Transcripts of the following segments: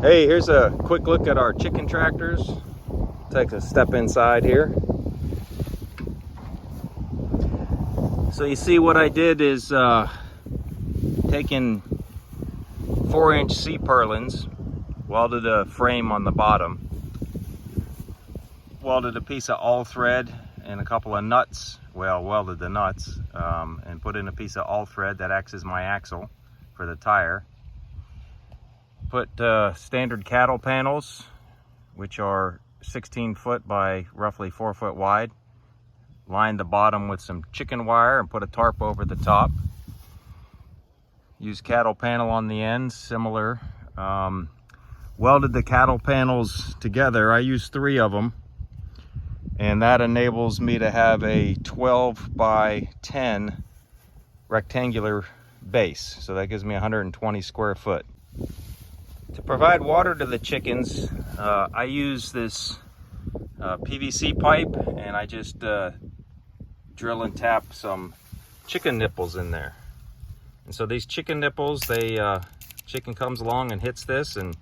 Hey, here's a quick look at our chicken tractors. Take a step inside here. So you see what I did is taking 4-inch C purlins, welded a frame on the bottom, welded a piece of all thread and a couple of nuts, welded the nuts, and put in a piece of all thread that acts as my axle for the tire. Put standard cattle panels, which are 16 foot by roughly 4 foot wide. Lined the bottom with some chicken wire and put a tarp over the top. Use cattle panel on the ends, similar. Welded the cattle panels together. I used 3 of them, and that enables me to have a 12 by 10 rectangular base. So that gives me 120 square foot. To provide water to the chickens, I use this PVC pipe, and I just drill and tap some chicken nipples in there. And so these chicken nipples, chicken comes along and hits this and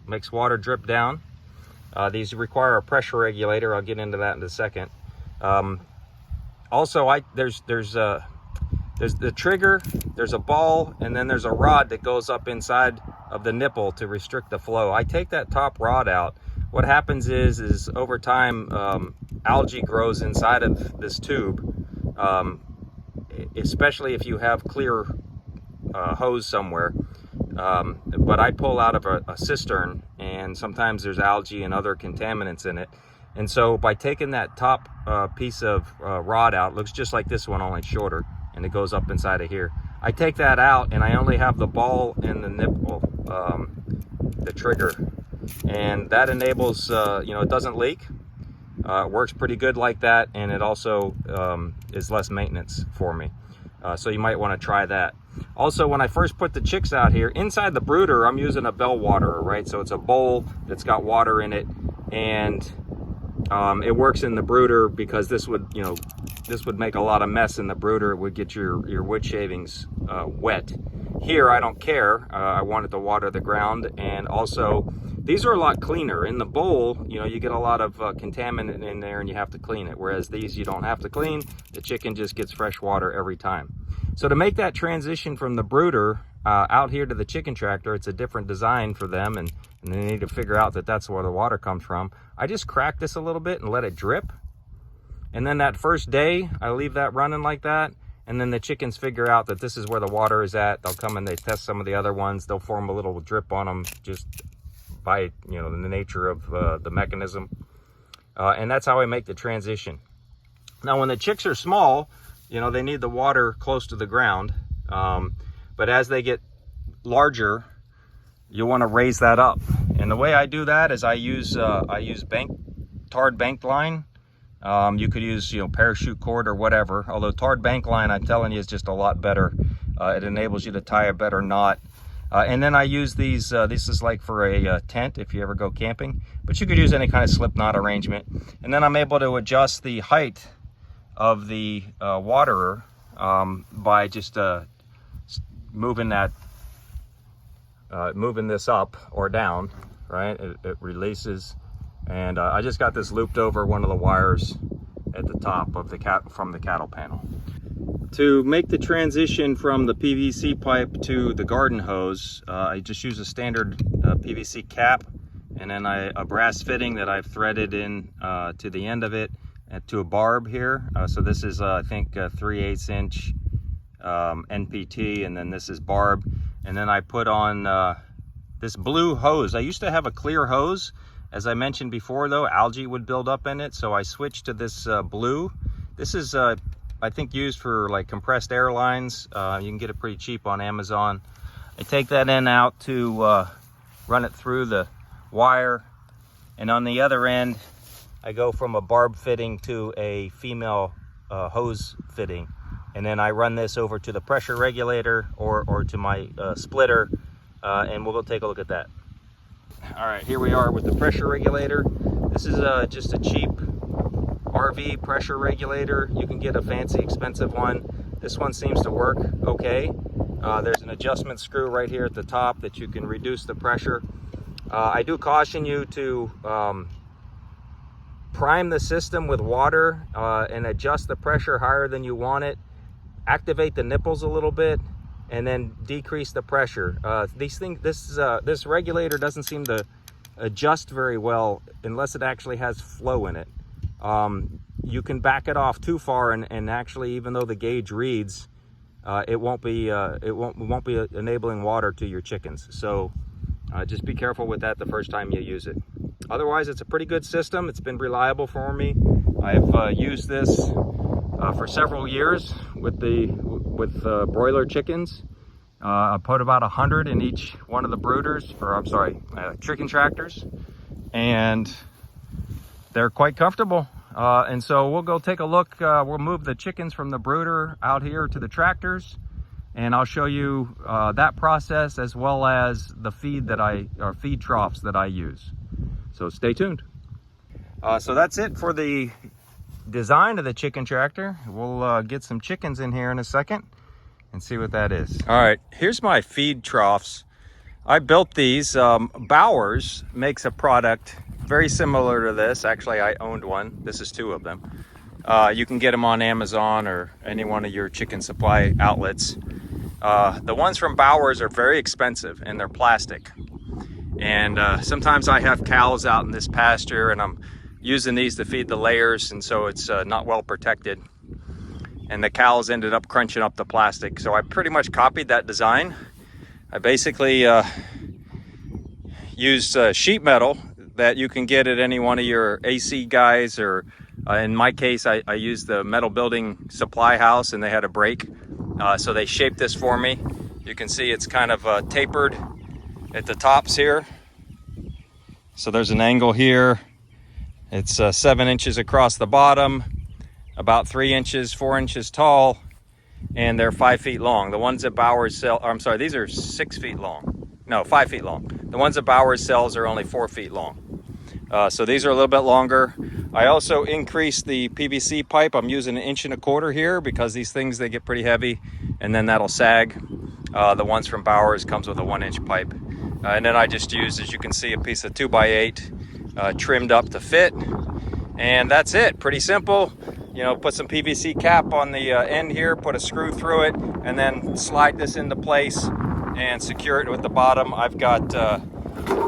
makes water drip down. These require a pressure regulator. I'll get into that in a second. Also, there's the trigger, there's a ball, and then there's a rod that goes up inside of the nipple to restrict the flow. I take that top rod out. What happens is over time, algae grows inside of this tube, especially if you have clear hose somewhere. But I pull out of a cistern, and sometimes there's algae and other contaminants in it. And so by taking that top piece of rod out, looks just like this one, only shorter, and it goes up inside of here. I take that out, and I only have the ball and the nipple, the trigger, and that enables, it doesn't leak. It works pretty good like that, and it also is less maintenance for me. So you might want to try that. Also, when I first put the chicks out here, inside the brooder, I'm using a bell waterer, right? So it's a bowl that's got water in it, and it works in the brooder because this would make a lot of mess in the brooder. It would get your wood shavings wet. Here, I don't care. I wanted to water the ground, and also these are a lot cleaner. In the bowl, you get a lot of contaminant in there, and you have to clean it. Whereas these, you don't have to clean. The chicken just gets fresh water every time. So to make that transition from the brooder out here to the chicken tractor, it's a different design for them, and they need to figure out that that's where the water comes from. I just crack this a little bit and let it drip. And then that first day, I leave that running like that. And then the chickens figure out that this is where the water is at. They'll come and they test some of the other ones. They'll form a little drip on them just by, the nature of the mechanism. And that's how I make the transition. Now, when the chicks are small, they need the water close to the ground. But as they get larger, you want to raise that up. And the way I do that is I use tarred bank line. You could use, parachute cord or whatever. Although tarred bank line, I'm telling you, is just a lot better. It enables you to tie a better knot. And then I use these, this is like for a tent if you ever go camping. But you could use any kind of slip knot arrangement. And then I'm able to adjust the height of the waterer by just moving this up or down, right? It releases. And I just got this looped over one of the wires at the top of from the cattle panel. To make the transition from the PVC pipe to the garden hose, I just use a standard PVC cap, and then a brass fitting that I've threaded in to the end of it to a barb here. So this is, I think, 3/8 inch NPT, and then this is barb. And then I put on this blue hose. I used to have a clear hose. As I mentioned before, though, algae would build up in it, so I switched to this blue. This is, I think, used for like compressed air lines. You can get it pretty cheap on Amazon. I take that end out to run it through the wire, and on the other end, I go from a barb fitting to a female hose fitting, and then I run this over to the pressure regulator or to my splitter, and we'll go take a look at that. All right, here we are with the pressure regulator. This is just a cheap RV pressure regulator. You can get a fancy, expensive one. This one seems to work okay. There's an adjustment screw right here at the top that you can reduce the pressure. I do caution you to prime the system with water and adjust the pressure higher than you want it. Activate the nipples a little bit and then decrease the pressure. This regulator doesn't seem to adjust very well unless it actually has flow in it. You can back it off too far and actually, even though the gauge reads, it won't be enabling water to your chickens. So just be careful with that the first time you use it. Otherwise, it's a pretty good system. It's been reliable for me. I've used this for several years with broiler chickens. I put about 100 in each one of the brooders, or I'm sorry, chicken tractors, and they're quite comfortable. And so we'll go take a look. We'll move the chickens from the brooder out here to the tractors, and I'll show you that process as well as the feed troughs that I use. So stay tuned. So that's it for the design of the chicken tractor. We'll get some chickens in here in a second and see what that is. All right, here's my feed troughs. I built these. Bowers makes a product very similar to this. Actually, I owned one. This is 2 of them. You can get them on Amazon or any one of your chicken supply outlets. The ones from Bowers are very expensive and they're plastic. And sometimes I have cows out in this pasture and I'm using these to feed the layers, and so it's not well protected. And the cows ended up crunching up the plastic. So I pretty much copied that design. I basically used sheet metal that you can get at any one of your AC guys, or in my case, I used the metal building supply house and they had a break. So they shaped this for me. You can see it's kind of tapered at the tops here. So there's an angle here. It's 7 inches across the bottom, about 3 inches, 4 inches tall, and they're 5 feet long. The ones that Bowers sell, I'm sorry, these are 6 feet long. No, 5 feet long. The ones that Bowers sells are only 4 feet long. So these are a little bit longer. I also increased the PVC pipe. I'm using 1.25 inches here because these things, they get pretty heavy and then that'll sag. The ones from Bowers comes with a 1-inch pipe. And then I just used, as you can see, a piece of 2x8 trimmed up to fit. And that's it, pretty simple. You know, put some PVC cap on the end here, put a screw through it, and then slide this into place and secure it with the bottom. I've got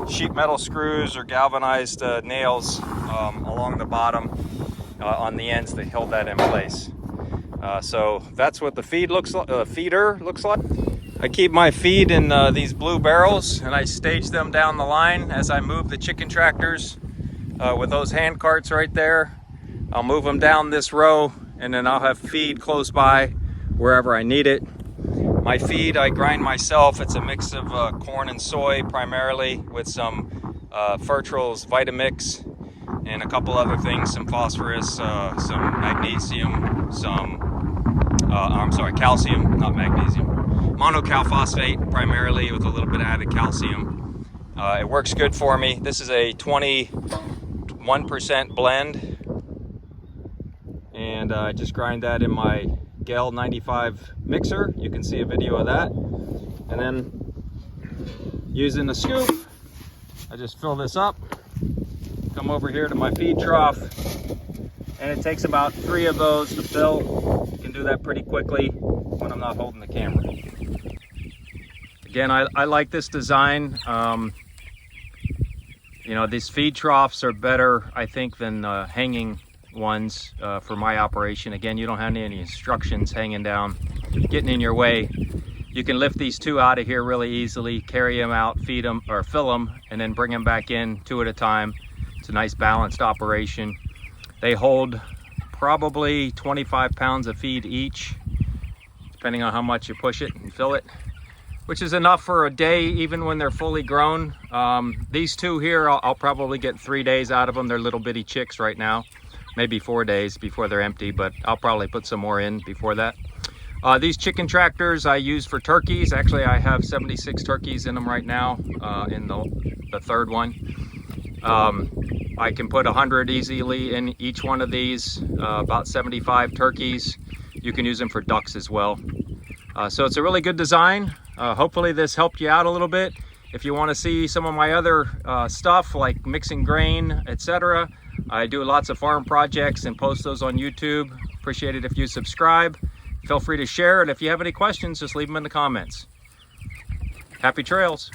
sheet metal screws or galvanized nails along the bottom on the ends that hold that in place. So that's what the feeder looks like. I keep my feed in these blue barrels and I stage them down the line as I move the chicken tractors with those hand carts right there. I'll move them down this row and then I'll have feed close by wherever I need it. My feed I grind myself. It's a mix of corn and soy primarily with some Fertrol's Vitamix and a couple other things, some phosphorus, some magnesium, calcium, not magnesium. Monocal phosphate primarily with a little bit of added calcium. It works good for me. This is a 21% blend. And I just grind that in my Gale 95 mixer. You can see a video of that. And then using a scoop, I just fill this up, come over here to my feed trough, and it takes about 3 of those to fill. You can do that pretty quickly when I'm not holding the camera. Again, I like this design. You know, these feed troughs are better, I think, than hanging ones for my operation. Again, you don't have any instructions hanging down, getting in your way. You can lift these 2 out of here really easily, carry them out, feed them or fill them, and then bring them back in 2 at a time. It's a nice balanced operation. They hold probably 25 pounds of feed each, depending on how much you push it and fill it, which is enough for a day even when they're fully grown. These 2 here, I'll probably get 3 days out of them. They're little bitty chicks right now, maybe 4 days before they're empty, but I'll probably put some more in before that. These chicken tractors I use for turkeys. Actually, I have 76 turkeys in them right now, in the 3rd one. I can put 100 easily in each one of these, about 75 turkeys. You can use them for ducks as well. So it's a really good design. Hopefully this helped you out a little bit. If you want to see some of my other stuff like mixing grain, etc., I do lots of farm projects and post those on YouTube. Appreciate it if you subscribe. Feel free to share, and if you have any questions, just leave them in the comments. Happy trails.